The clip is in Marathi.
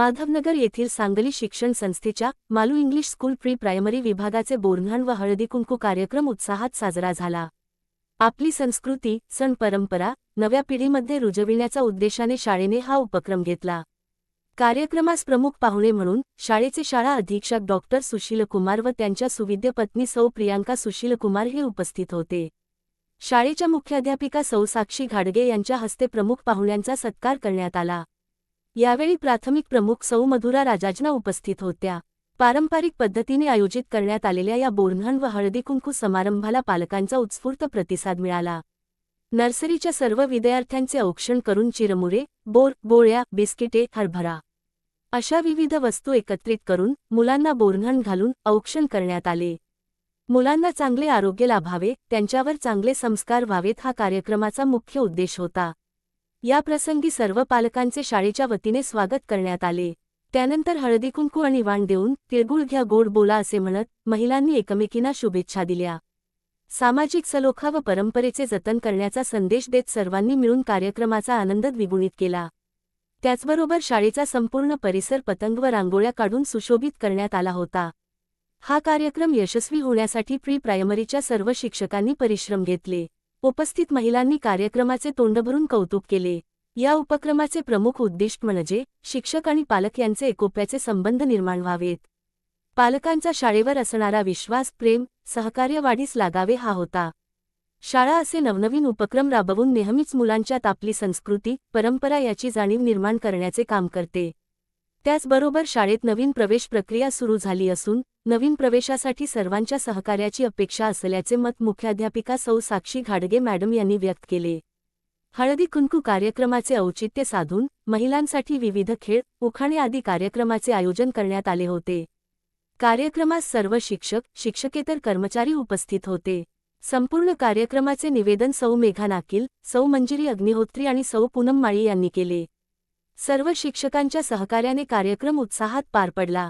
माधवनगर येथील सांगली शिक्षण संस्थेच्या Malu English school pre primary विभागाचे बोरन्हाण व हळदीकुंकू कार्यक्रम उत्साहात साजरा झाला। आपली संस्कृती, सण परंपरा नव्या पिढीमध्ये रुजविण्याच्या उद्देशाने शाळेने हा उपक्रम घेतला। कार्यक्रमास प्रमुख पाहुणे म्हणून शाळेचे शाळा अधीक्षक डॉक्टर सुशीलकुमार व त्यांच्या सुविद्य पत्नी सौ प्रियांका सुशीलकुमार हे उपस्थित होते। शाळेच्या मुख्याध्यापिका सौ साक्षी घाडगे यांच्या हस्ते प्रमुख पाहुण्यांचा सत्कार करण्यात आला। यावेळी प्राथमिक प्रमुख सौ मधुरा राजाजना उपस्थित होत्या। पारंपरिक पद्धतीने आयोजित करण्यात आलेल्या या बोरन्हाण व हळदीकुंकू समारंभाला पालकांचा उत्स्फूर्त प्रतिसाद मिळाला। नर्सरीच्या सर्व विद्यार्थ्यांचे औक्षण करून चिरमुरे, बोर, गोळ्या, बिस्किटे, हरभरा अशा विविध वस्तू एकत्रित करून मुलांना बोरन्हाण घालून औक्षण करण्यात आले। मुलांना चांगले आरोग्य लाभावे, त्यांच्यावर चांगले संस्कार व्हावेत हा कार्यक्रमाचा मुख्य उद्देश होता। या प्रसंगी सर्व पालकांचे शाळेच्या वतीने स्वागत करण्यात आले। त्यानंतर हळदीकुंकू आणि वाण देऊन तिळगुळ घ्या गोड बोला असे म्हणत महिलांनी एकमेकींना शुभेच्छा दिल्या। सामाजिक सलोखा व परंपरेचे जतन करण्याचा संदेश देत सर्वांनी मिळून कार्यक्रमाचा आनंद द्विगुणित केला। त्याचबरोबर शाळेचा संपूर्ण परिसर पतंग व रांगोळ्या काढून सुशोभित करण्यात आला होता। हा कार्यक्रम यशस्वी होण्यासाठी प्री प्रायमरीच्या सर्व शिक्षकांनी परिश्रम घेतले। उपस्थित महिलांनी कार्यक्रमाचे तोंडभरून कौतुक केले। या उपक्रमाचे प्रमुख उद्दिष्ट म्हणजे शिक्षक आणि पालक यांचे एकोप्याचे संबंध निर्माण व्हावेत। पालकांचा शाळेवर असणारा विश्वास, प्रेम, सहकार्य वाढीस लागावे हा होता। शाळा असे नवनवीन उपक्रम राबवून नेहमीच मुलांच्यात आपली संस्कृती, परंपरा याची जाणीव निर्माण करण्याचे काम करते। त्याचबरोबर शाळेत नवीन प्रवेश प्रक्रिया सुरू झाली असून नवीन प्रवेशासाठी सर्वांच्या सहकार्याची अपेक्षा असल्याचे मत मुख्याध्यापिका सौ साक्षी घाडगे मॅडम यांनी व्यक्त केले। हळदीकुंकू कार्यक्रमाचे औचित्य साधून महिलांसाठी विविध खेळ, उखाणे आदी कार्यक्रमाचे आयोजन करण्यात आले होते। कार्यक्रमास सर्व शिक्षक, शिक्षकेतर कर्मचारी उपस्थित होते। संपूर्ण कार्यक्रमाचे निवेदन सौ मेघा नाकील, सौ मंजिरी अग्निहोत्री आणि सौ पूनम माळी यांनी केले। सर्व शिक्षकांच्या सहकार्याने कार्यक्रम उत्साहात पार पडला।